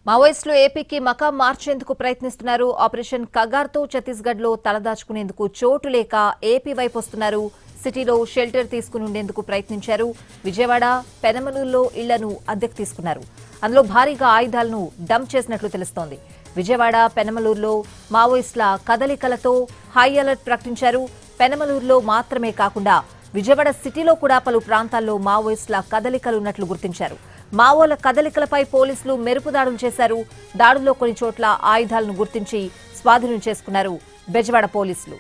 మావోయిస్టులు ఏపీకి మకాం మార్చేందుకు ప్రయత్నిస్తున్నారు. ఆపరేషన్ కగార్తో ఛత్తీస్గఢ్లో తలదాచుకునేందుకు చోటు లేక ఏపీ వైపు వస్తున్నారు. సిటీలో షెల్టర్ తీసుకుని ఉండేందుకు ప్రయత్నించారు. విజయవాడ, పెనమలూరులో ఇళ్లను అద్దెకు తీసుకున్నారు. అందులో భారీగా ఆయుధాలను డంప్ చేసినట్లు తెలుస్తోంది. విజయవాడ, పెనమలూరులో మావోయిస్టుల కదలికలతో హై అలర్ట్ ప్రకటించారు. పెనమలూరులో మాత్రమే కాకుండా విజయవాడ సిటీలో కూడా పలు ప్రాంతాల్లో మావోయిస్టుల కదలికలున్నట్లు గుర్తించారు. మావోల కదలికలపై పోలీసులు మెరుపు దాడులు చేశారు. దాడుల్లో కొన్ని చోట్ల ఆయుధాలను గుర్తించి స్వాధీనం చేసుకున్నారు బెజవాడ పోలీసులు.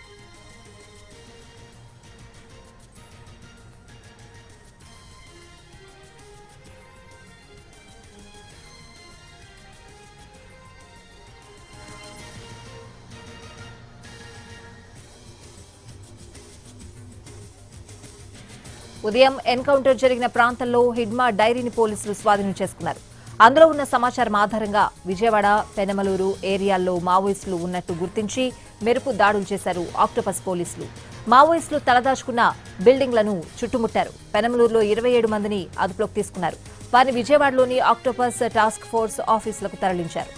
ఉదయం ఎన్కౌంటర్ జరిగిన ప్రాంతంలో హిడ్మా డైరీని పోలీసులు స్వాధీనం చేసుకున్నారు. అందులో ఉన్న సమాచారం ఆధారంగా విజయవాడ, పెనమలూరు ఏరియాల్లో మావోయిస్టులు ఉన్నట్టు గుర్తించి మెరుపు దాడులు చేశారు ఆక్టోపస్ పోలీసులు. మావోయిస్టులు తలదాచుకున్న బిల్డింగ్లను చుట్టుముట్టారు. పెనమలూరులో 27 మందిని అదుపులోకి తీసుకున్నారు. వారిని విజయవాడలోని ఆక్టోపస్ టాస్క్ ఫోర్స్ ఆఫీసులకు తరలించారు.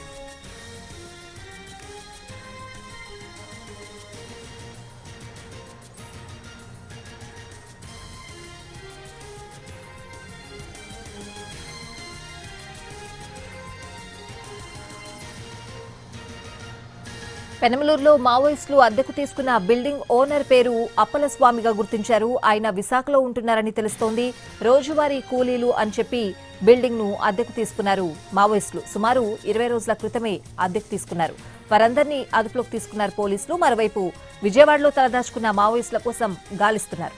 పెనమలూరులో మావోయిస్టులు అద్దెకు తీసుకున్న బిల్డింగ్ ఓనర్ పేరు అప్పలస్వామిగా గుర్తించారు. ఆయన విశాఖలో ఉంటున్నారని తెలుస్తోంది. రోజువారీ కూలీలు అని చెప్పి బిల్డింగ్ ను అద్దెకు తీసుకున్నారు మావోయిస్టులు. సుమారు 20 రోజుల క్రితమే అద్దెకు తీసుకున్నారు. వారందరినీ అదుపులోకి తీసుకున్నారు పోలీసులు. మరోవైపు విజయవాడలో తలదాచుకున్న మావోయిస్టుల కోసం గాలిస్తున్నారు.